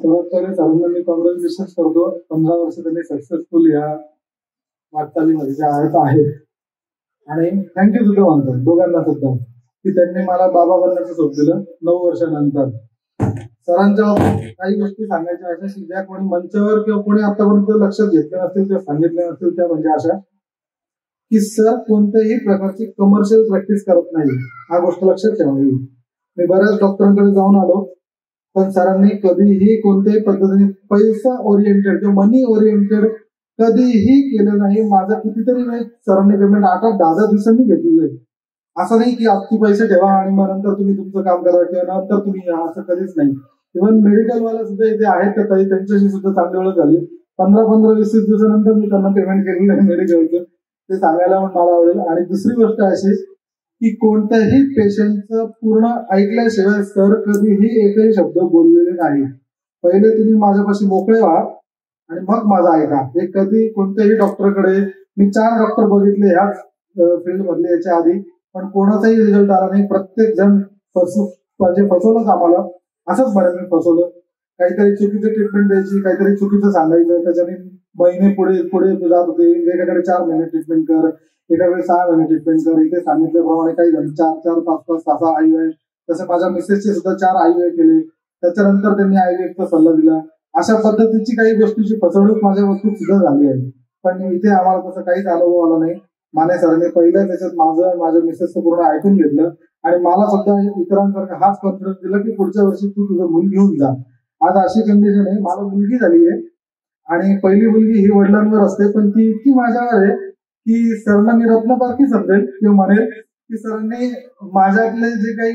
सर्वात पहिले सरांना मी कॉंग्रॅच्युलेशन करतो. 15 वर्ष त्यांनी सक्सेसफुल या वाटचालीमध्ये जे आहेत आणि थँक्यू सुद्धा म्हणतो दोघांना सुद्धा की त्यांनी मला बाबा बनण्याचं सोप दिलं 9 वर्षानंतर. सरांच्या काही गोष्टी सांगायच्या अशा की ज्या कोणी मंचावर किंवा कोणी आतापर्यंत लक्षात घेतल्या नसतील किंवा सांगितल्या नसतील त्या म्हणजे अशा की सर कोणत्याही प्रकारची कमर्शियल प्रॅक्टिस करत नाही. हा गोष्ट लक्षात ठेवावी. मी बऱ्याच डॉक्टरांकडे जाऊन आलो पण सरांनी कधीही कोणत्याही पद्धतीने पैसा ओरिएंटेड किंवा मनी ओरिएंटेड कधीही केलं नाही. माझा कितीतरी वेळ सरांनी पेमेंट 8-10 दिवसांनी घेतलेलं आहे. असं नाही की आजची पैसे ठेवा आणि मग नंतर तुम्ही तुमचं काम करा किंवा नंतर तुम्ही या, असं कधीच नाही. इव्हन मेडिकलवाला सुद्धा इथे आहेत तर ताई त्यांच्याशी सुद्धा चांगली ओळख झाली. 15-20 दिवसानंतर मी त्यांना पेमेंट केलेलं आहे मेडिकलचं. ते सांगायला पण मला आवडेल. आणि दुसरी गोष्ट अशी की कोणत्याही पेशंटचं पूर्ण ऐकल्याशिवाय सर कधीही एकही शब्द बोललेले नाही. पहिले तुम्ही माझ्यापाशी मोकळे व्हा आणि मग माझा ऐका. हे कधी कोणत्याही डॉक्टरकडे मी 4 डॉक्टर बघितले ह्याच फील्ड मधले याच्या आधी पण कोणाचाही रिझल्ट आला नाही. प्रत्येक जण म्हणजे फसवलंच आम्हाला. असंच म्हणेल मी फसवलं. काहीतरी चुकीचं ट्रीटमेंट द्यायची काहीतरी चुकीचं सांगायचं त्याच्याने महिने पुढे जात होते. एकाकडे 4 महिने ट्रीटमेंट कर एकाकडे 6 महिने ट्रीटमेंट कर. इथे सांगितल्याप्रमाणे काही झालं 4-4, 5-5, 6 IVF. तसं माझ्या मिसेसचे सुद्धा 4 IVF केले. त्याच्यानंतर त्यांनी IVFचा सल्ला दिला. अशा पद्धतीची काही गोष्टीची फसवणूक माझ्या बाबतीत सुद्धा झाली आहे. पण इथे आम्हाला तसं काहीच अनुभव आला नाही. माने सरांनी पहिल्या त्याच्यात माझ्या मिसेसचं पूर्ण ऐकून घेतलं आणि मला सुद्धा इतरांसारखा हाच कॉन्फिडन्स दिला की पुढच्या वर्षी तू तुझं मुलगी घेऊन जा. आज अशी कंडिशन आहे मला मुलगी झाली आहे आणि पहिली मुलगी ही वडिलांवर असते पण ती इतकी माझ्यावर आहे की सरांना मी रत्नपारखी समजेल किंवा म्हणेल की सरांनी माझ्यातले जे काही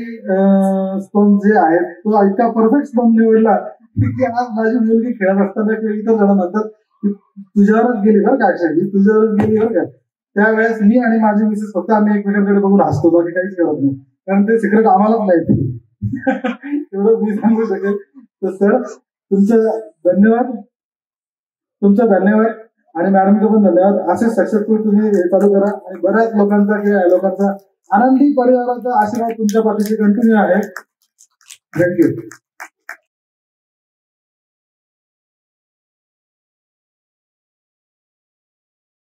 स्टोन जे आहेत तो इतका परफेक्ट स्टोन निवडला की आज माझी मुलगी खेळत असताना किंवा इतर जण म्हणतात की तुझ्यावरच गेली बरं का अक्षय तुझ्यावरच गेली बरं का. त्यावेळेस मी आणि माझी मिसेस फक्त आम्ही एकमेकांकडे बघून हसतो बाकी काहीच करत नाही कारण ते सिक्रेट आम्हालाच माहिती. एवढं मी सांगू शकेल. तर सर तुमचं धन्यवाद आणि मॅडमचं पण धन्यवाद. असे सक्सेसफुल तुम्ही चालू करा आणि बऱ्याच लोकांचा किंवा लोकांचा आनंदी परिवाराचा आशीर्वाद तुमच्या पाठीशी कंटिन्यू आहे. थँक्यू.